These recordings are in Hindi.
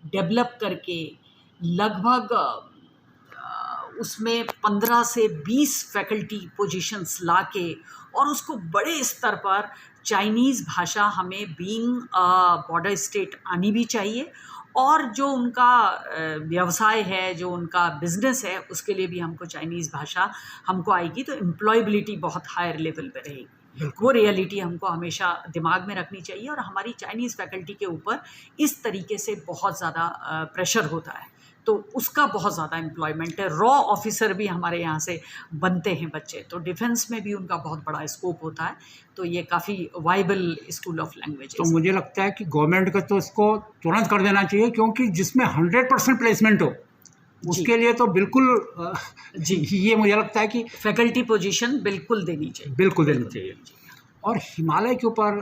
डेवलप करके लगभग उसमें 15 से 20 फैकल्टी पोजीशंस लाके और उसको बड़े स्तर पर चाइनीज़ भाषा हमें बीइंग बॉर्डर स्टेट आनी भी चाहिए, और जो उनका व्यवसाय है, जो उनका बिजनेस है, उसके लिए भी हमको चाइनीज़ भाषा हमको आएगी तो एम्प्लॉयबिलिटी बहुत हायर लेवल पे रहेगी। वो रियलिटी हमको हमेशा दिमाग में रखनी चाहिए, और हमारी चाइनीज़ फैकल्टी के ऊपर इस तरीके से बहुत ज़्यादा प्रेशर होता है, तो उसका बहुत ज़्यादा एम्प्लॉयमेंट है। रॉ ऑफिसर भी हमारे यहाँ से बनते हैं बच्चे, तो डिफेंस में भी उनका बहुत बड़ा स्कोप होता है, तो ये काफ़ी वाइबल स्कूल ऑफ लैंग्वेज। तो मुझे लगता है कि गवर्नमेंट को तो इसको तुरंत कर देना चाहिए, क्योंकि जिसमें 100% प्लेसमेंट हो उसके लिए तो बिल्कुल जी, ये मुझे लगता है कि फैकल्टी पोजीशन बिल्कुल देनी चाहिए, बिल्कुल देनी चाहिए। और हिमालय के ऊपर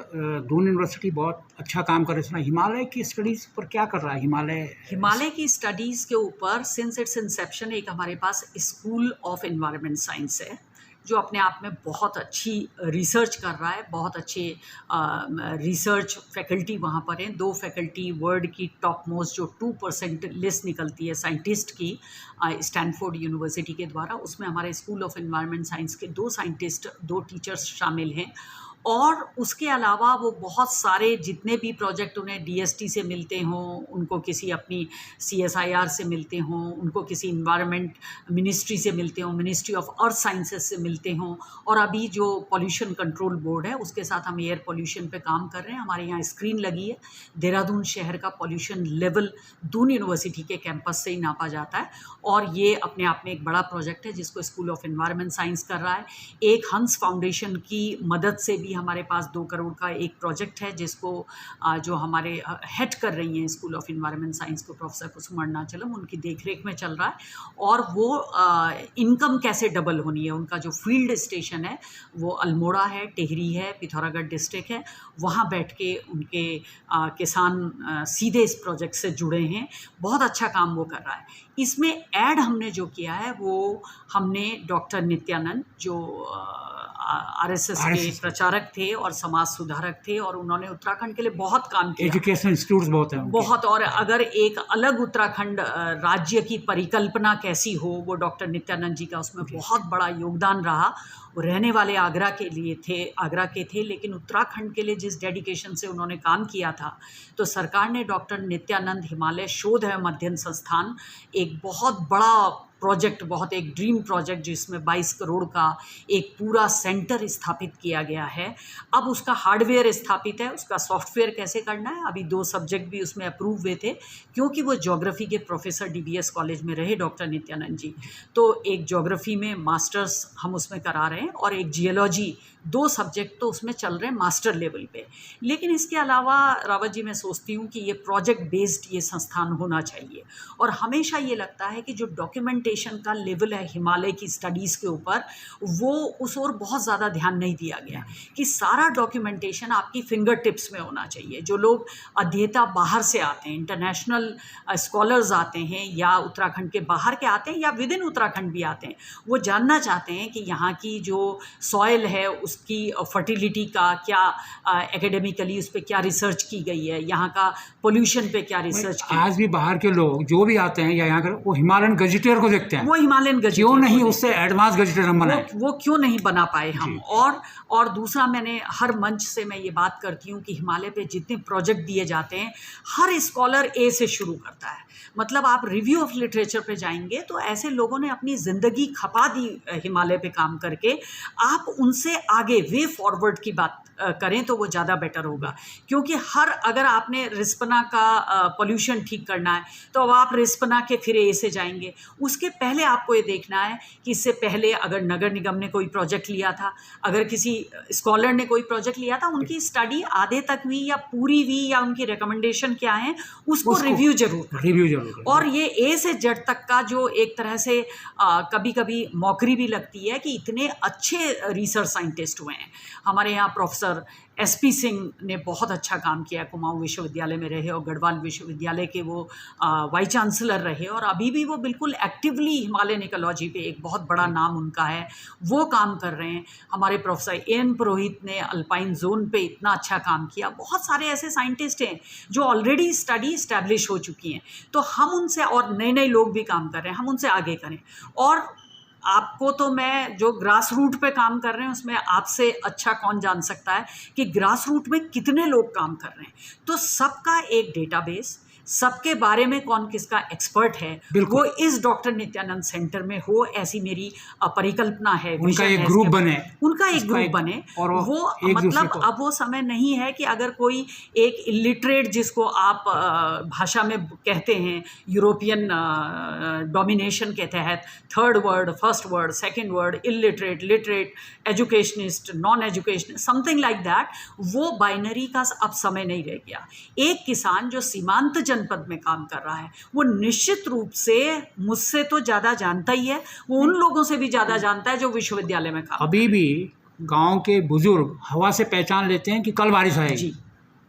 दून यूनिवर्सिटी बहुत अच्छा काम कर रही है। हिमालय की स्टडीज़ पर क्या कर रहा है हिमालय की स्टडीज़ के ऊपर सिंस इट्स इंसेप्शन एक हमारे पास स्कूल ऑफ एनवायरनमेंट साइंस है, जो अपने आप में बहुत अच्छी रिसर्च कर रहा है। बहुत अच्छे रिसर्च फैकल्टी वहाँ पर हैं। 2 फैकल्टी वर्ल्ड की टॉप मोस्ट जो 2% लिस्ट निकलती है साइंटिस्ट की स्टैनफोर्ड यूनिवर्सिटी के द्वारा, उसमें हमारे स्कूल ऑफ एनवायरनमेंट साइंस के 2 साइंटिस्ट, 2 टीचर्स शामिल हैं। और उसके अलावा वो बहुत सारे जितने भी प्रोजेक्ट उन्हें डीएसटी से मिलते हों, उनको किसी अपनी सीएसआईआर से मिलते हों, उनको किसी इन्वायरमेंट मिनिस्ट्री से मिलते हों, मिनिस्ट्री ऑफ अर्थ साइंसेस से मिलते हों, और अभी जो पॉल्यूशन कंट्रोल बोर्ड है उसके साथ हम एयर पॉल्यूशन पे काम कर रहे हैं। हमारे यहाँ स्क्रीन लगी है, देहरादून शहर का पॉल्यूशन लेवल दून यूनिवर्सिटी के कैंपस से ही नापा जाता है, और ये अपने आप में एक बड़ा प्रोजेक्ट है जिसको स्कूल ऑफ एनवायरनमेंट साइंस कर रहा है। एक हंस फाउंडेशन की मदद से भी हमारे पास 2 करोड़ का एक प्रोजेक्ट है, जिसको जो हमारे हेड कर रही हैं स्कूल ऑफ एनवायरनमेंट साइंस को प्रोफेसर कुसुम अरुणाचलम, उनकी देखरेख में चल रहा है। और वो इनकम कैसे डबल होनी है, उनका जो फील्ड स्टेशन है वो अल्मोड़ा है, टिहरी है, पिथौरागढ़ डिस्ट्रिक्ट है, वहाँ बैठ के उनके किसान सीधे इस प्रोजेक्ट से जुड़े हैं। बहुत अच्छा काम वो कर रहा है। इसमें ऐड हमने जो किया है वो हमने डॉक्टर नित्यानंद, जो आरएसएस के प्रचारक थे और समाज सुधारक थे, और उन्होंने उत्तराखंड के लिए बहुत काम किया। एजुकेशन इंस्टीट्यूट्स बहुत हैं बहुत, और अगर एक अलग उत्तराखंड राज्य की परिकल्पना कैसी हो, वो डॉक्टर नित्यानंद जी का उसमें बहुत बड़ा योगदान रहा। वो रहने वाले आगरा के थे, लेकिन उत्तराखंड के लिए जिस डेडिकेशन से उन्होंने काम किया था, तो सरकार ने डॉक्टर नित्यानंद हिमालय शोध एवं अध्ययन संस्थान, एक बहुत बड़ा प्रोजेक्ट, बहुत एक ड्रीम प्रोजेक्ट जिसमें 22 करोड़ का एक पूरा सेंटर स्थापित किया गया है। अब उसका हार्डवेयर स्थापित है, उसका सॉफ्टवेयर कैसे करना है, अभी 2 सब्जेक्ट भी उसमें अप्रूव हुए थे, क्योंकि वो ज्योग्राफी के प्रोफेसर डीबीएस कॉलेज में रहे डॉक्टर नित्यानंद जी। तो एक ज्योग्राफी में मास्टर्स हम उसमें करा रहे हैं, और एक जियोलॉजी, 2 सब्जेक्ट तो उसमें चल रहे हैं मास्टर लेवल पे। लेकिन इसके अलावा रावत जी, मैं सोचती हूँ कि ये प्रोजेक्ट बेस्ड ये संस्थान होना चाहिए, और हमेशा ये लगता है कि जो डॉक्यूमेंटेशन का लेवल है हिमालय की स्टडीज़ के ऊपर, वो उस ओर बहुत ज़्यादा ध्यान नहीं दिया गया कि सारा डॉक्यूमेंटेशन आपकी फिंगर टिप्स में होना चाहिए। जो लोग अध्येता बाहर से आते हैं, इंटरनेशनल स्कॉलर्स आते हैं, या उत्तराखंड के बाहर के आते हैं, या विद इन उत्तराखंड भी आते हैं, वो जानना चाहते हैं कि यहाँ की जो सॉइल है उसकी फर्टिलिटी का क्या एकेडमिकली उस पर क्या रिसर्च की गई है, यहाँ का पोल्यूशन पे क्या रिसर्च की। आज भी बाहर के लोग जो भी आते हैं या यहाँ कर, वो हिमालयन गजेटियर को देखते हैं, वो हिमालयन गजेटियर क्यों नहीं उससे एडवांस गजेटियर हम बनाए, वो क्यों नहीं बना पाए हम। और दूसरा, मैंने हर मंच से मैं ये बात करती हूँ कि हिमालय पे जितने प्रोजेक्ट दिए जाते हैं, हर स्कॉलर ए से शुरू करता है। मतलब आप रिव्यू ऑफ लिटरेचर पे जाएंगे तो ऐसे लोगों ने अपनी ज़िंदगी खपा दी हिमालय पे काम करके। आप उनसे आगे वे फॉरवर्ड की बात करें तो वो ज़्यादा बेटर होगा, क्योंकि अगर आपने रिस्पना का पोल्यूशन ठीक करना है तो अब आप रिस्पना के फिर ए से जाएंगे। उसके पहले आपको ये देखना है कि इससे पहले अगर नगर निगम ने कोई प्रोजेक्ट लिया था, अगर किसी स्कॉलर ने कोई प्रोजेक्ट लिया था, उनकी स्टडी आधे तक हुई या पूरी हुई, या उनकी रिकमेंडेशन क्या है, उसको रिव्यू जरूर जरूर। और ये ए से जेड तक का जो एक तरह से कभी कभी मौकरी भी लगती है कि इतने अच्छे रिसर्च साइंटिस्ट हुए हैं। हमारे यहाँ प्रोफेसर SP सिंह ने बहुत अच्छा काम किया, कुमाऊं विश्वविद्यालय में रहे और गढ़वाल विश्वविद्यालय के वो वाइस चांसलर रहे, और अभी भी वो बिल्कुल एक्टिवली हिमालयन इकोलॉजी पे एक बहुत बड़ा नाम उनका है, वो काम कर रहे हैं। हमारे प्रोफेसर AN पुरोहित ने अल्पाइन जोन पे इतना अच्छा काम किया। बहुत सारे ऐसे साइंटिस्ट हैं जो ऑलरेडी स्टडी इस्टेब्लिश हो चुकी हैं, तो हम उनसे, और नए नए लोग भी काम कर रहे हैं, हम उनसे आगे करें। और आपको तो मैं जो ग्रास रूट पे काम कर रहे हैं उसमें आपसे अच्छा कौन जान सकता है कि ग्रास रूट में कितने लोग काम कर रहे हैं। तो सबका एक डेटाबेस, सबके बारे में कौन किसका एक्सपर्ट है, वो इस डॉक्टर नित्यानंद सेंटर में हो, ऐसी मेरी परिकल्पना है। उनका एक ग्रुप बने, उनका एक ग्रुप बने। और वो मतलब अब वो समय नहीं है कि अगर कोई एक इलिटरेट, जिसको आप भाषा में कहते हैं यूरोपियन डोमिनेशन के तहत, third word, first word, second word, illiterate, literate, educationist, non educationist, something like that, वो बाइनरी का अब समय नहीं रह गया। एक किसान जो सीमांत जनपद में काम कर रहा है, वो निश्चित रूप से मुझसे तो ज़्यादा जानता ही है, वो उन लोगों से भी ज़्यादा जानता है जो विश्वविद्यालय में काम। अभी भी गांव के बुजुर्ग हवा से पहचान लेते हैं कि कल बारिश आएगी। जी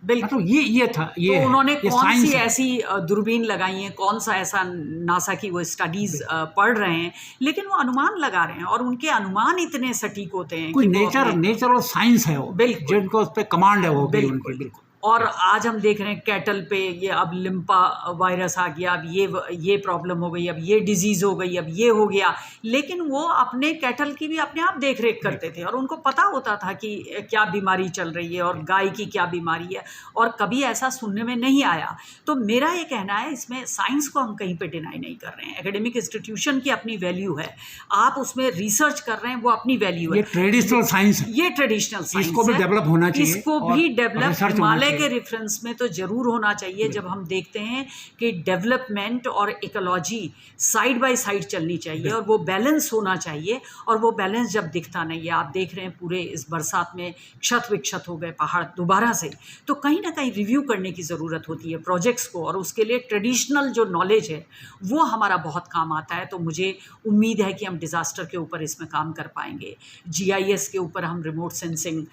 बिल्कुल। तो ये था, ये तो उन्होंने ये कौन सी ऐसी दूरबीन लगाई है, कौन सा ऐसा नासा की वो स्टडीज पढ़ रहे हैं, लेकिन वो अनुमान लगा रहे हैं, और उनके अनुमान इतने सटीक होते हैं। कोई नेचर और साइंस है वो, बिल्कुल, जिनको उस पर कमांड है वो, बिल्कुल। और आज हम देख रहे हैं कैटल पे ये अब लिम्पा वायरस आ गया, अब ये प्रॉब्लम हो गई, अब ये डिजीज़ हो गई, अब ये हो गया, लेकिन वो अपने कैटल की भी अपने आप देख रेख करते थे, और उनको पता होता था कि क्या बीमारी चल रही है और गाय की क्या बीमारी है, और कभी ऐसा सुनने में नहीं आया। तो मेरा ये कहना है, इसमें साइंस को हम कहीं पे डिनाई नहीं कर रहे हैं। एकेडमिक इंस्टीट्यूशन की अपनी वैल्यू है, आप उसमें रिसर्च कर रहे हैं, वो अपनी वैल्यू है। ये ट्रेडिशनल साइंस है, ये ट्रेडिशनल साइंस इसको भी डेवलप होना चाहिए, इसको भी डेवलप हिमालय के रेफरेंस में तो जरूर होना चाहिए। जब हम देखते हैं कि डेवलपमेंट और इकोलॉजी साइड बाय साइड चलनी चाहिए, और वो बैलेंस होना चाहिए, और वो बैलेंस जब दिखता नहीं है, आप देख रहे हैं पूरे इस बरसात में क्षत विक्षत हो गए पहाड़ दोबारा से, तो कहीं ना कहीं रिव्यू करने की ज़रूरत होती है प्रोजेक्ट्स को, और उसके लिए ट्रेडिशनल जो नॉलेज है वो हमारा बहुत काम आता है। तो मुझे उम्मीद है कि हम डिज़ास्टर के ऊपर इसमें काम कर पाएंगे। GIS के ऊपर हम रिमोट सेंसिंग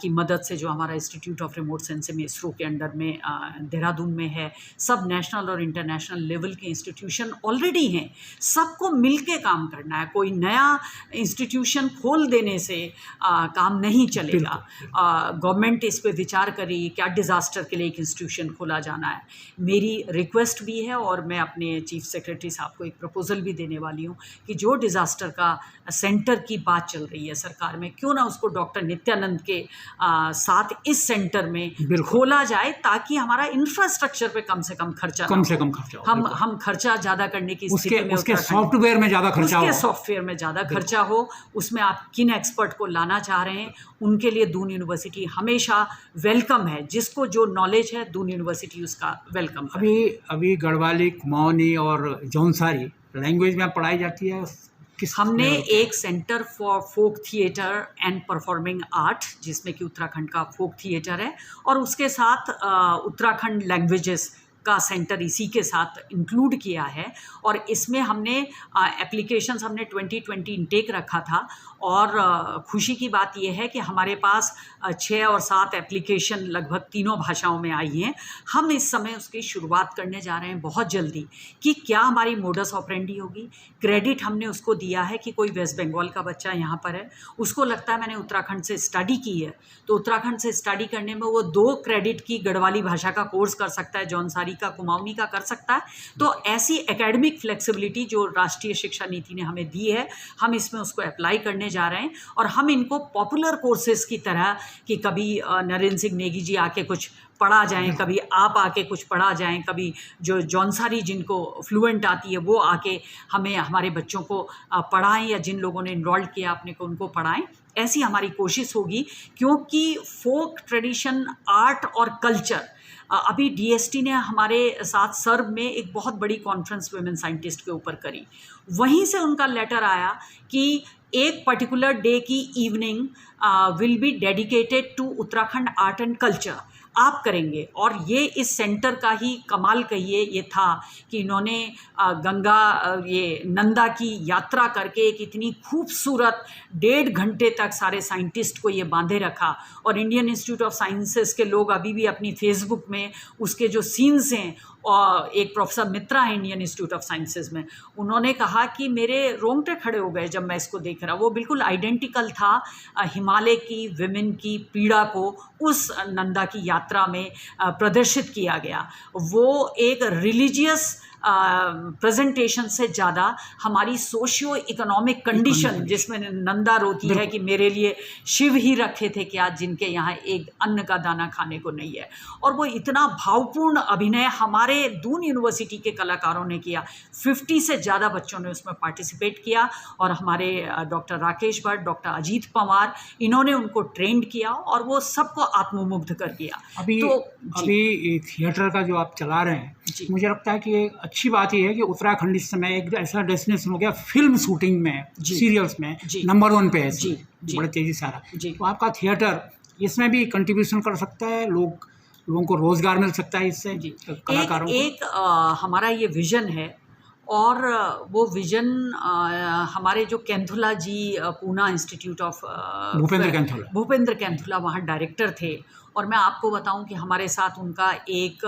की मदद से, जो हमारा institute of remote sensing ISRO के अंडर में देहरादून में है, सब नेशनल और इंटरनेशनल लेवल के इंस्टीट्यूशन ऑलरेडी हैं, सबको मिलके काम करना है। कोई नया इंस्टीट्यूशन खोल देने से काम नहीं चलेगा। गवर्नमेंट इस पे विचार करेगी क्या डिज़ास्टर के लिए एक इंस्टीट्यूशन खोला जाना है। मेरी रिक्वेस्ट भी है, और मैं अपने चीफ सेक्रेटरी साहब को एक प्रपोजल भी देने वाली हूँ कि जो डिज़ास्टर का सेंटर की बात चल रही है सरकार में, क्यों ना उसको डॉक्टर नित्यानंद के साथ इस सेंटर में खोला जाए, ताकि हमारा इंफ्रास्ट्रक्चर पे कम से कम खर्चा हम खर्चा ज़्यादा करने की स्थिति में, उसके सॉफ्टवेयर में ज़्यादा खर्चा हो, सॉफ्टवेयर में ज़्यादा खर्चा हो। उसमें आप किन एक्सपर्ट को लाना चाह रहे हैं, उनके लिए दून यूनिवर्सिटी हमेशा वेलकम है। जिसको जो नॉलेज है, दून यूनिवर्सिटी उसका वेलकम है। अभी गढ़वाली, कुमाऊनी और जौनसारी लैंग्वेज में पढ़ाई जाती है। हमने एक centre for folk theatre and performing art, जिसमें कि उत्तराखंड का फोक थिएटर है, और उसके साथ उत्तराखंड लैंग्वेजेस का सेंटर इसी के साथ इंक्लूड किया है। और इसमें हमने एप्लीकेशंस हमने 2020 इनटेक रखा था, और खुशी की बात यह है कि हमारे पास 6 और 7 एप्लीकेशन लगभग तीनों भाषाओं में आई हैं। हम इस समय उसकी शुरुआत करने जा रहे हैं बहुत जल्दी, कि क्या हमारी मोडस ऑपरेंडी होगी। क्रेडिट हमने उसको दिया है कि कोई वेस्ट बंगाल का बच्चा यहाँ पर है, उसको लगता है मैंने उत्तराखंड से स्टडी की है, तो उत्तराखंड से स्टडी करने में वो 2 क्रेडिट की गढ़वाली भाषा का कोर्स कर सकता है, जौनसारी का, कुमाऊनी का कर सकता है। तो ऐसी एकेडमिक फ्लेक्सिबिलिटी जो राष्ट्रीय शिक्षा नीति ने हमें दी है, हम इसमें उसको अप्लाई करने जा रहे हैं। और हम इनको पॉपुलर कोर्सेज की तरह, कि कभी नरेंद्र सिंह नेगी जी आके कुछ पढ़ा जाएं, कभी आप आके कुछ पढ़ा जाएं, कभी जो जौनसारी जिनको फ्लुएंट आती है वो आके हमें, हमारे बच्चों को पढ़ाएं, या जिन लोगों ने इनरोल्ड किया अपने को उनको पढ़ाएं। ऐसी हमारी कोशिश होगी, क्योंकि फोक ट्रेडिशन, आर्ट और कल्चर, अभी DST ने हमारे साथ सर्व में एक बहुत बड़ी कॉन्फ्रेंस वुमेन साइंटिस्ट के ऊपर करी। वहीं से उनका लेटर आया कि एक पर्टिकुलर डे की evening will be dedicated to Uttarakhand art and culture. आप करेंगे। और ये इस सेंटर का ही कमाल कहिए ये था कि इन्होंने गंगा ये नंदा की यात्रा करके एक इतनी खूबसूरत 1.5 घंटे तक सारे साइंटिस्ट को ये बांधे रखा। और इंडियन इंस्टीट्यूट ऑफ साइंसेस के लोग अभी भी अपनी फेसबुक में उसके जो सीन्स हैं, और एक प्रोफेसर मित्रा है इंडियन इंस्टीट्यूट ऑफ साइंसेज में, उन्होंने कहा कि मेरे रोंगटे खड़े हो गए जब मैं इसको देख रहा। वो बिल्कुल आइडेंटिकल था हिमालय की विमेन की पीड़ा को उस नंदा की यात्रा में प्रदर्शित किया गया। वो एक रिलीजियस प्रेजेंटेशन से ज़्यादा हमारी सोशियो इकोनॉमिक कंडीशन, जिसमें नंदा रोती है कि मेरे लिए शिव ही रखे थे क्या जिनके यहाँ एक अन्न का दाना खाने को नहीं है। और वो इतना भावपूर्ण अभिनय हमारे दून यूनिवर्सिटी के कलाकारों ने किया। 50 से ज़्यादा बच्चों ने उसमें पार्टिसिपेट किया और हमारे डॉक्टर राकेश भट्ट, डॉक्टर अजीत पवार, इन्होंने उनको ट्रेंड किया और वो सबको आत्ममुग्ध कर दिया। अभी थिएटर का जो आप चला रहे हैं, मुझे लगता है कि एक अच्छी बात ये है कि उत्तराखंड इस समय एक ऐसा डेस्टिनेशन हो गया फिल्म शूटिंग में, सीरियल्स में नंबर 1 पे है, बड़े तेजी से आ रहा है। तो आपका थिएटर इसमें भी कंट्रीब्यूशन कर सकता है, लोगों को रोजगार मिल सकता है इससे, कलाकारों को। हमारा ये विजन है और वो विजन हमारे जो कैंथुला जी पूना इंस्टीट्यूट ऑफ भूपेंद्र कैंथुला वहाँ डायरेक्टर थे। और मैं आपको बताऊं कि हमारे साथ उनका एक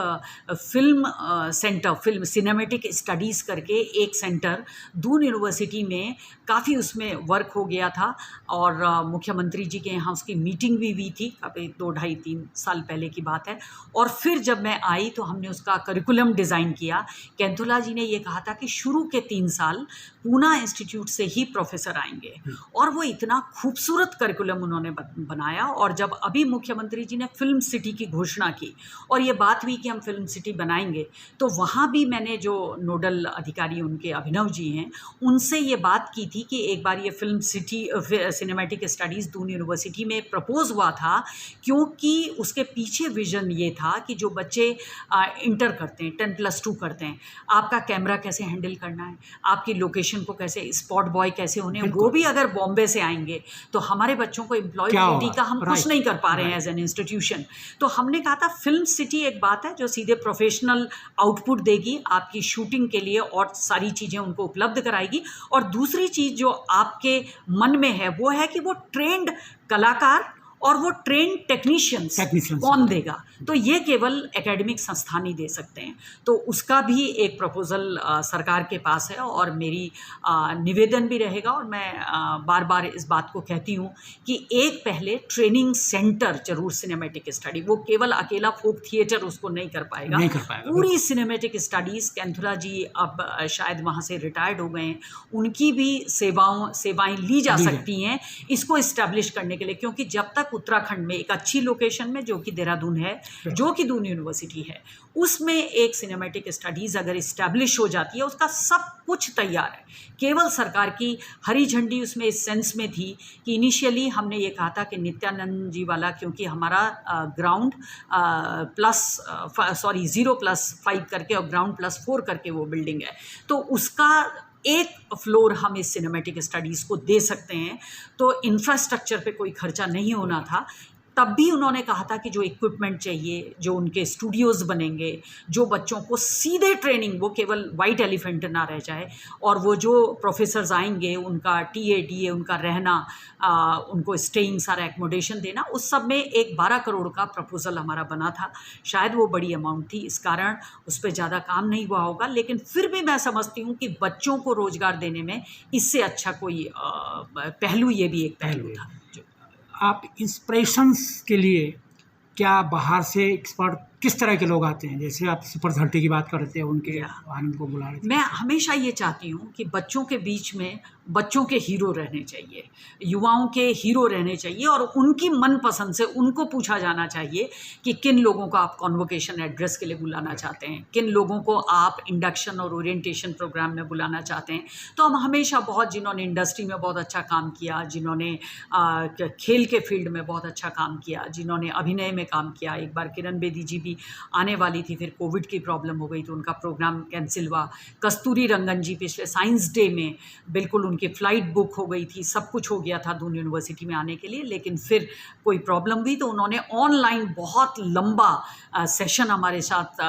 film centre, film cinematic studies करके एक सेंटर दून यूनिवर्सिटी में काफ़ी उसमें वर्क हो गया था। और मुख्यमंत्री जी के यहाँ उसकी मीटिंग भी हुई थी, अभी 2-2.5-3 साल पहले की बात है। और फिर जब मैं आई तो हमने उसका करिकुलम डिज़ाइन किया। कैंथुला जी ने ये कहा था कि शुरू के 3 साल पूना इंस्टीट्यूट से ही प्रोफेसर आएंगे, और वो इतना खूबसूरत करिकुलम उन्होंने बनाया। और जब अभी मुख्यमंत्री जी ने फिल्म सिटी की घोषणा की और ये बात हुई कि हम फिल्म सिटी बनाएंगे, तो वहाँ भी मैंने जो नोडल अधिकारी उनके अभिनव जी हैं, उनसे ये बात की थी कि एक बार ये film city cinematic studies Doon university में प्रपोज हुआ था, क्योंकि उसके पीछे विजन ये था कि जो बच्चे इंटर करते हैं, 10+2 करते हैं, आपका कैमरा कैसे हैंडल करना है, आपकी लोकेशन को कैसे, स्पॉट बॉय कैसे होने, वो भी अगर बॉम्बे से आएंगे तो हमारे बच्चों को एम्प्लॉयबिलिटी का हम कुछ नहीं कर पा रहे हैं एज एन इंस्टीट्यूशन। तो हमने कहा था फिल्म सिटी एक बात है जो सीधे प्रोफेशनल आउटपुट देगी आपकी शूटिंग के लिए और सारी चीज़ें उनको उपलब्ध कराएगी। और दूसरी चीज़ जो आपके मन में है वो है कि वो ट्रेंड कलाकार और वो ट्रेंड टेक्नीशियंस कौन देगा, तो ये केवल एकेडमिक संस्थान ही दे सकते हैं। तो उसका भी एक प्रपोजल सरकार के पास है और मेरी निवेदन भी रहेगा। और मैं बार बार इस बात को कहती हूँ कि एक पहले ट्रेनिंग सेंटर जरूर सिनेमैटिक स्टडी, वो केवल अकेला फोक थिएटर उसको नहीं कर पाएगा, पूरी सिनेमैटिक स्टडीज़। कैंथुला जी अब शायद वहाँ से रिटायर्ड हो गए हैं, उनकी भी सेवाएं ली जा सकती हैं इसको इस्टेब्लिश करने के लिए। क्योंकि जब तक उत्तराखंड में एक अच्छी लोकेशन में, जो कि देहरादून है, जो कि दून यूनिवर्सिटी है, उसमें एक सिनेमैटिक स्टडीज़ अगर इस्टेब्लिश हो जाती है, उसका सब कुछ तैयार है, केवल सरकार की हरी झंडी उसमें इस सेंस में थी कि इनिशियली हमने ये कहा था कि नित्यानंद जी वाला, क्योंकि हमारा ग्राउंड प्लस 0+5 करके और ग्राउंड +4 करके वो बिल्डिंग है, तो उसका एक फ्लोर हम इस सिनेमैटिक स्टडीज़ को दे सकते हैं। तो इंफ्रास्ट्रक्चर पे कोई खर्चा नहीं होना था। तब भी उन्होंने कहा था कि जो इक्विपमेंट चाहिए, जो उनके स्टूडियोज़ बनेंगे, जो बच्चों को सीधे ट्रेनिंग, वो केवल वाइट एलिफेंट ना रह जाए, और वो जो प्रोफेसर्स आएंगे उनका TA उनका रहना, उनको स्टेइंग, सारा एकोमोडेशन देना, उस सब में एक 12 करोड़ का प्रपोज़ल हमारा बना था। शायद वो बड़ी अमाउंट थी, इस कारण उस पर ज़्यादा काम नहीं हुआ होगा, लेकिन फिर भी मैं समझती हूँ कि बच्चों को रोज़गार देने में इससे अच्छा कोई पहलू, ये भी एक पहलू था। आप इंस्पिरेशंस के लिए क्या बाहर से एक्सपर्ट किस तरह के लोग आते हैं? जैसे आप सुपर 30 की बात कर रहे थे, उनके आनंद को बुला रहे थे। मैं हमेशा ये चाहती हूँ कि बच्चों के बीच में बच्चों के हीरो रहने चाहिए, युवाओं के हीरो रहने चाहिए, और उनकी मनपसंद से उनको पूछा जाना चाहिए कि किन लोगों को आप कॉन्वोकेशन एड्रेस के लिए बुलाना चाहते हैं, किन लोगों को आप इंडक्शन और ओरिएंटेशन प्रोग्राम में बुलाना चाहते हैं। तो हम हमेशा बहुत, जिन्होंने इंडस्ट्री में बहुत अच्छा काम किया, जिन्होंने खेल के फील्ड में बहुत अच्छा काम किया, जिन्होंने अभिनय में काम किया, एक बार किरण बेदी जी भी आने वाली थी, फिर कोविड की प्रॉब्लम हो गई तो उनका प्रोग्राम कैंसिल हुआ। कस्तूरी रंगन जी पिछले साइंस डे में बिल्कुल उनकी फ़्लाइट बुक हो गई थी, सब कुछ हो गया था दून यूनिवर्सिटी में आने के लिए, लेकिन फिर कोई प्रॉब्लम हुई तो उन्होंने ऑनलाइन बहुत लंबा सेशन हमारे साथ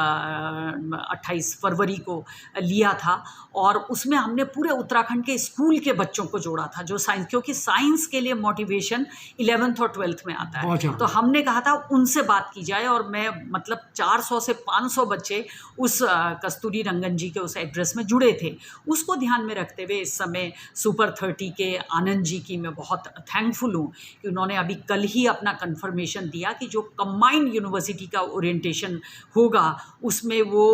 28 फरवरी को लिया था, और उसमें हमने पूरे उत्तराखंड के स्कूल के बच्चों को जोड़ा था जो साइंस, क्योंकि साइंस के लिए मोटिवेशन 11th और 12th में आता है। तो हमने कहा था उनसे बात की जाए, और मैं मतलब 400 से 500 बच्चे उस कस्तूरी रंगन जी के उस एड्रेस में जुड़े थे। उसको ध्यान में रखते हुए इस समय सुपर 30 के आनंद जी की मैं बहुत थैंकफुल हूँ कि उन्होंने अभी कल ही अपना कंफर्मेशन दिया कि जो कंबाइंड यूनिवर्सिटी का ओरिएंटेशन होगा उसमें वो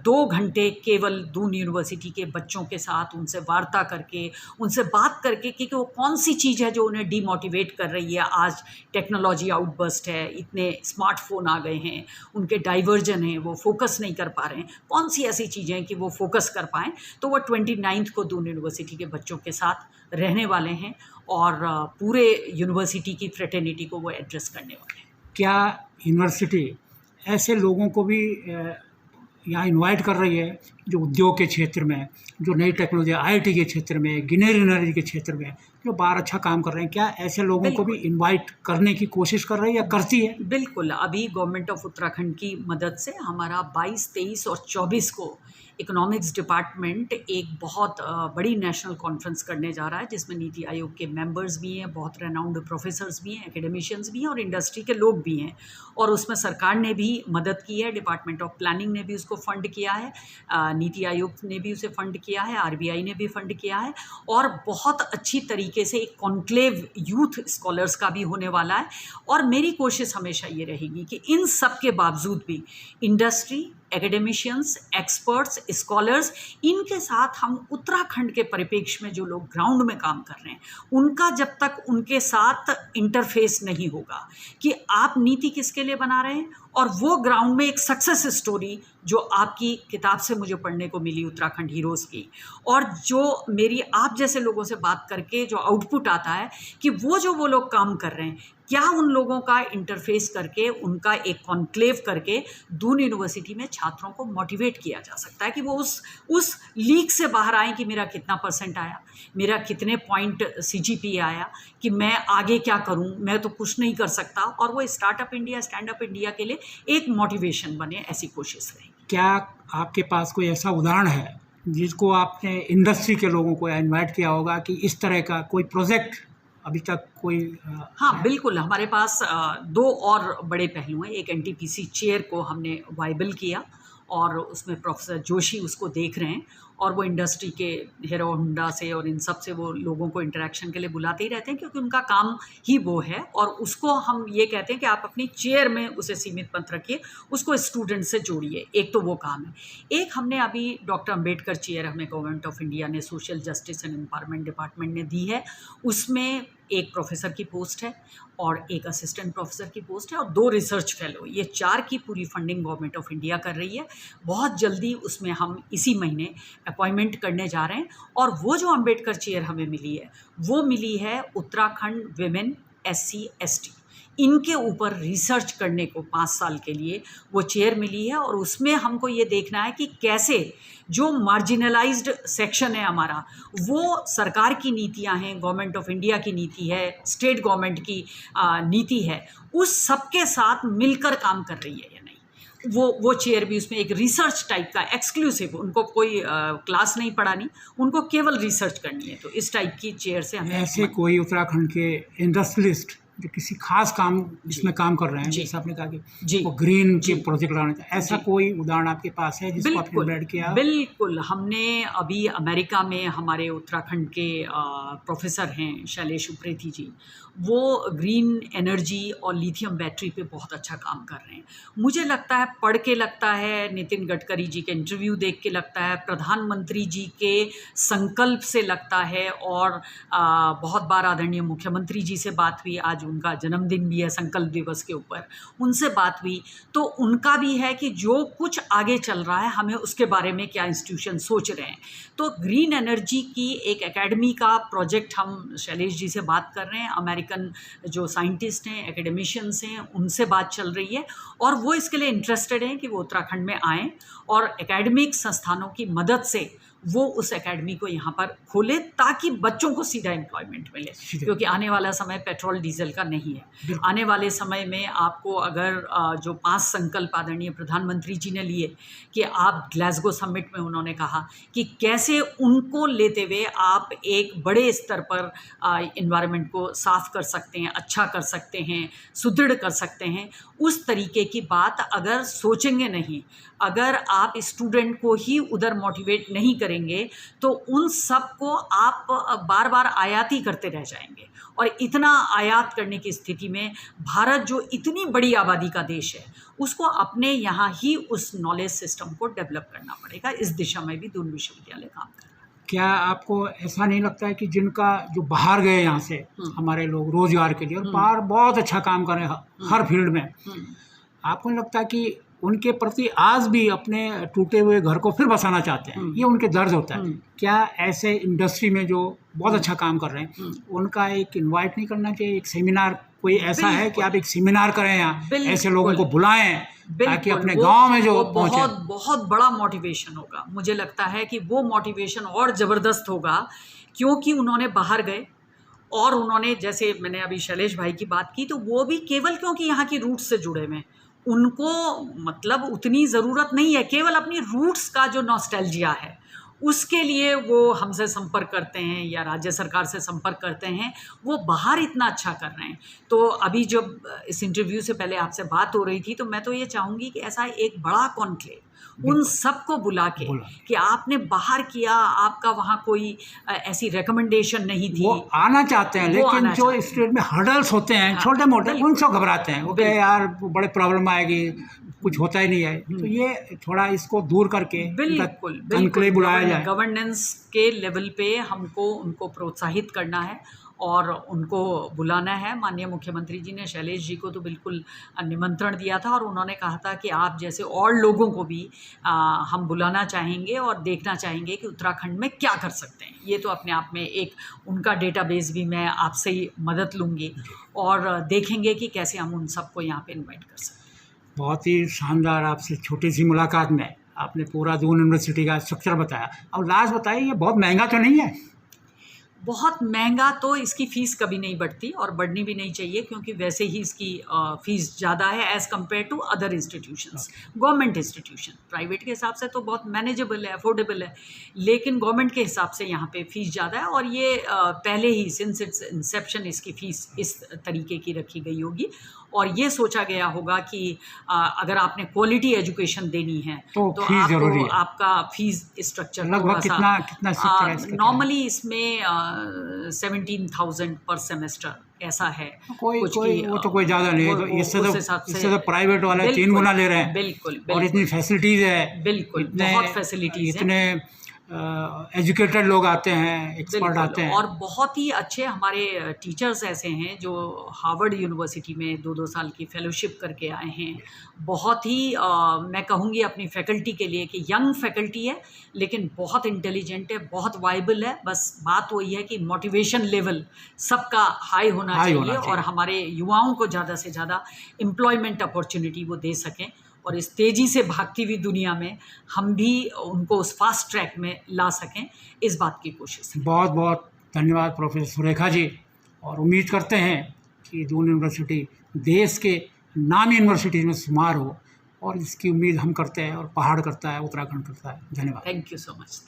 2 घंटे केवल दून यूनिवर्सिटी के बच्चों के साथ उनसे वार्ता करके, उनसे बात करके कि वो कौन सी चीज़ है जो उन्हें डीमोटिवेट कर रही है। आज टेक्नोलॉजी आउटबर्स्ट है, इतने स्मार्टफोन आ गए हैं, उनके डाइवर्जन हैं, वो फोकस नहीं कर पा रहे हैं, कौन सी ऐसी चीज़ें हैं कि वो फोकस कर पाएँ। तो वो 29 को दून यूनिवर्सिटी के बच्चों के साथ रहने वाले हैं और पूरे यूनिवर्सिटी की फ्रेटर्निटी को वो एड्रेस करने वाले हैं। क्या यूनिवर्सिटी ऐसे लोगों को भी यहाँ इनवाइट कर रही है जो उद्योग के क्षेत्र में, जो नई टेक्नोलॉजी आईटी के क्षेत्र में, ग्रीन एनर्जी के क्षेत्र में जो बाहर अच्छा काम कर रहे हैं, क्या ऐसे लोगों को भी इनवाइट करने की कोशिश कर रही है या करती है? बिल्कुल, अभी गवर्नमेंट ऑफ उत्तराखंड की मदद से हमारा 22, 23 और 24 को इकोनॉमिक्स डिपार्टमेंट एक बहुत बड़ी नेशनल कॉन्फ्रेंस करने जा रहा है, जिसमें नीति आयोग के मेंबर्स भी हैं, बहुत रेनाउंड प्रोफेसर्स भी हैं, एकेडमिशियंस भी हैं और इंडस्ट्री के लोग भी हैं। और उसमें सरकार ने भी मदद की है, डिपार्टमेंट ऑफ प्लानिंग ने भी उसको फंड किया है, नीति आयोग ने भी उसे फंड किया है, आरबीआई ने भी फंड किया है, और बहुत अच्छी तरीके से एक कॉन्क्लेव यूथ स्कॉलर्स का भी होने वाला है। और मेरी कोशिश हमेशा ये रहेगी कि इन सब के बावजूद भी इंडस्ट्री, एकेडमिशियंस, एक्सपर्ट्स, स्कॉलर्स, इनके साथ हम उत्तराखंड के परिप्रेक्ष्य में जो लोग ग्राउंड में काम कर रहे हैं उनका जब तक उनके साथ इंटरफेस नहीं होगा कि आप नीति किसके लिए बना रहे हैं और वो ग्राउंड में एक सक्सेस स्टोरी जो आपकी किताब से मुझे पढ़ने को मिली उत्तराखंड हीरोज़ की, और जो मेरी आप जैसे लोगों से बात करके जो आउटपुट आता है कि वो लोग काम कर रहे हैं, क्या उन लोगों का इंटरफेस करके, उनका एक कॉन्क्लेव करके दून यूनिवर्सिटी में छात्रों को मोटिवेट किया जा सकता है कि वो उस लीग से बाहर आए कि मेरा कितना % आया, मेरा कितने पॉइंट CGPA आया, कि मैं आगे क्या करूं, मैं तो कुछ नहीं कर सकता, और वो startup India, stand up India के लिए एक मोटिवेशन बने, ऐसी कोशिश रही। क्या आपके पास कोई ऐसा उदाहरण है जिसको आपने इंडस्ट्री के लोगों को इनवाइट किया होगा कि इस तरह का कोई प्रोजेक्ट अभी तक कोई? हाँ बिल्कुल, हमारे पास 2 और बड़े पहलू हैं। एक NTPC चेयर को हमने वाइबल किया और उसमें प्रोफेसर जोशी उसको देख रहे हैं, और वो इंडस्ट्री के हीरो होंडा से और इन सब से वो लोगों को इंटरेक्शन के लिए बुलाते ही रहते हैं, क्योंकि उनका काम ही वो है। और उसको हम ये कहते हैं कि आप अपनी चेयर में उसे सीमित मत रखिए, उसको स्टूडेंट से जोड़िए, एक तो वो काम है। एक हमने अभी डॉक्टर अंबेडकर चेयर हमें गवर्नमेंट ऑफ इंडिया ने social justice and empowerment department ने दी है। उसमें एक प्रोफेसर की पोस्ट है और एक असिस्टेंट प्रोफेसर की पोस्ट है और 2 रिसर्च फेलो, ये 4 की पूरी फंडिंग गवर्नमेंट ऑफ इंडिया कर रही है। बहुत जल्दी उसमें हम इसी महीने अपॉइंटमेंट करने जा रहे हैं। और वो जो अंबेडकर चेयर हमें मिली है, वो मिली है उत्तराखंड विमेन SC ST, इनके ऊपर रिसर्च करने को 5 साल के लिए वो चेयर मिली है। और उसमें हमको ये देखना है कि कैसे जो मार्जिनलाइज्ड सेक्शन है हमारा, वो सरकार की नीतियां हैं, गवर्नमेंट ऑफ इंडिया की नीति है, स्टेट गवर्नमेंट की नीति है, उस सबके साथ मिलकर काम कर रही है या नहीं। वो चेयर भी उसमें एक रिसर्च टाइप का एक्सक्लूसिव, उनको कोई क्लास नहीं पढ़ानी, उनको केवल रिसर्च करनी है, तो इस टाइप की चेयर से हमें। ऐसे कोई उत्तराखंड के इंडस्ट्रियलिस्ट जो किसी खास काम जिसमें काम कर रहे हैं, जैसे आपने कहा कि वो ग्रीन के प्रोजेक्ट लाने थे, ऐसा कोई उदाहरण आपके पास है जिसको आपने ऐड किया? बिल्कुल, हमने अभी अमेरिका में हमारे उत्तराखंड के प्रोफेसर हैं शैलेश उप्रेती जी, वो ग्रीन एनर्जी और लिथियम बैटरी पे बहुत अच्छा काम कर रहे हैं। मुझे लगता है, पढ़ के लगता है, नितिन गडकरी जी के इंटरव्यू देख के लगता है, प्रधानमंत्री जी के संकल्प से लगता है, और बहुत बार आदरणीय मुख्यमंत्री जी से बात हुई, आज उनका जन्मदिन भी है संकल्प दिवस के ऊपर, उनसे बात हुई तो उनका भी है कि जो कुछ आगे चल रहा है हमें उसके बारे में क्या इंस्टीट्यूशन सोच रहे हैं। तो ग्रीन एनर्जी की एक एकेडमी का प्रोजेक्ट हम शैलेश जी से बात कर रहे हैं, अमेरिकन जो साइंटिस्ट हैं, एकेडमिशियंस हैं, उनसे बात चल रही है और वो इसके लिए इंटरेस्टेड हैं कि वो उत्तराखंड में आएँ और एकेडमिक संस्थानों की मदद से वो उस एकेडमी को यहाँ पर खोले ताकि बच्चों को सीधा एम्प्लॉयमेंट मिले, क्योंकि आने वाला समय पेट्रोल डीजल का नहीं है। आने वाले समय में आपको अगर जो 5 संकल्प आदरणीय प्रधानमंत्री जी ने लिए कि आप ग्लासगो समिट में उन्होंने कहा कि कैसे उनको लेते हुए आप एक बड़े स्तर पर इन्वायरमेंट को साफ़ कर सकते हैं, अच्छा कर सकते हैं, सुदृढ़ कर सकते हैं, उस तरीके की बात अगर सोचेंगे नहीं, अगर आप स्टूडेंट को ही उधर मोटिवेट नहीं करेंगे तो उन सब को आप बार बार आयात ही करते रह जाएंगे। और इतना आयात करने की स्थिति में भारत जो इतनी बड़ी आबादी का देश है उसको अपने यहाँ ही उस नॉलेज सिस्टम को डेवलप करना पड़ेगा। इस दिशा में भी दून विश्वविद्यालय काम कर रहा है। क्या आपको ऐसा नहीं लगता है कि जिनका जो बाहर गए यहाँ से हमारे लोग रोजगार के लिए और बाहर बहुत अच्छा काम कर रहे हैं हर फील्ड में, आपको नहीं लगता कि उनके प्रति आज भी अपने टूटे हुए घर को फिर बसाना चाहते हैं? ये उनके दर्द होता है। क्या ऐसे इंडस्ट्री में जो बहुत अच्छा काम कर रहे हैं उनका एक इनवाइट नहीं करना चाहिए? एक सेमिनार कोई ऐसा है कि आप एक सेमिनार करें यहाँ, ऐसे लोगों को बुलाएं ताकि अपने गांव में जो बहुत बड़ा मोटिवेशन होगा। मुझे लगता है कि वो मोटिवेशन और ज़बरदस्त होगा क्योंकि उन्होंने बाहर गए और उन्होंने, जैसे मैंने अभी शैलेश भाई की बात की, तो वो भी केवल क्योंकि यहाँ की रूट्स से जुड़े हुए हैं, उनको मतलब उतनी ज़रूरत नहीं है, केवल अपनी रूट्स का जो नॉस्टैल्जिया है उसके लिए वो हमसे संपर्क करते हैं या राज्य सरकार से संपर्क करते हैं। वो बाहर इतना अच्छा कर रहे हैं। तो अभी जब इस इंटरव्यू से पहले आपसे बात हो रही थी तो मैं तो ये चाहूँगी कि ऐसा एक बड़ा कॉन्क्लेव उन सबको बुला के कि आपने बाहर किया, आपका वहाँ कोई ऐसी रिकमेंडेशन नहीं थी, वो आना चाहते हैं लेकिन जो स्टेट में हर्डल्स होते हैं छोटे मोटे उनसे घबराते हैं, ओके यार बड़े प्रॉब्लम आएगी, कुछ होता ही नहीं है। तो ये थोड़ा इसको दूर करके बिल्कुल बुलाया जाए। गवर्नेंस के लेवल पे हमको उनको प्रोत्साहित करना है और उनको बुलाना है। माननीय मुख्यमंत्री जी ने शैलेश जी को तो बिल्कुल निमंत्रण दिया था और उन्होंने कहा था कि आप जैसे और लोगों को भी हम बुलाना चाहेंगे और देखना चाहेंगे कि उत्तराखंड में क्या कर सकते हैं। ये तो अपने आप में एक उनका डेटाबेस भी मैं आपसे ही मदद लूँगी और देखेंगे कि कैसे हम उन सबको यहाँ पे इन्वाइट कर सकते हैं। बहुत ही शानदार आपसे छोटी सी मुलाकात में आपने पूरा दून यूनिवर्सिटी का स्ट्रक्चर बताया। अब लास्ट बताइए, ये बहुत महंगा तो नहीं है? बहुत महंगा तो इसकी फ़ीस कभी नहीं बढ़ती और बढ़नी भी नहीं चाहिए क्योंकि वैसे ही इसकी फ़ीस ज़्यादा है as compare to other institutions. Government institution private के हिसाब से तो बहुत मैनेजेबल है, अफोर्डेबल है, लेकिन गवर्नमेंट के हिसाब से यहाँ पे फ़ीस ज़्यादा है और ये पहले ही सिंस इट्स इंसेप्शन इसकी फ़ीस इस तरीके की रखी गई होगी और ये सोचा गया होगा कि अगर आपने क्वालिटी एजुकेशन देनी है तो आपको आपका फ़ीस स्ट्रक्चर कितना नॉर्मली इसमें 17,000 पर सेमेस्टर ऐसा है। वो तो कोई ज़्यादा नहीं है, तो इससे तो प्राइवेट वाले 3 गुना ले रहे हैं। बिल्कुल और इतनी फैसिलिटीज़ है, बिल्कुल बहुत फैसिलिटीज़ इतने एजुकेटेड लोग आते हैं, एक्सपर्ट आते हैं और बहुत ही अच्छे हमारे टीचर्स ऐसे हैं जो हार्वर्ड यूनिवर्सिटी में 2-2 साल की फेलोशिप करके आए हैं। बहुत ही मैं कहूँगी अपनी फैकल्टी के लिए कि यंग फैकल्टी है लेकिन बहुत इंटेलिजेंट है, बहुत वाइबल है। बस बात वही है कि मोटिवेशन लेवल सबका हाई होना चाहिए और हमारे युवाओं को ज़्यादा से ज़्यादा एम्प्लॉयमेंट अपॉर्चुनिटी वो दे सकें और इस तेज़ी से भागती हुई दुनिया में हम भी उनको उस फास्ट ट्रैक में ला सकें, इस बात की कोशिश है। बहुत बहुत धन्यवाद प्रोफेसर सुरेखा जी, और उम्मीद करते हैं कि दून यूनिवर्सिटी देश के नामी यूनिवर्सिटीज़ में शुमार हो और इसकी उम्मीद हम करते हैं और पहाड़ करता है, उत्तराखंड करता है। धन्यवाद। Thank you so much.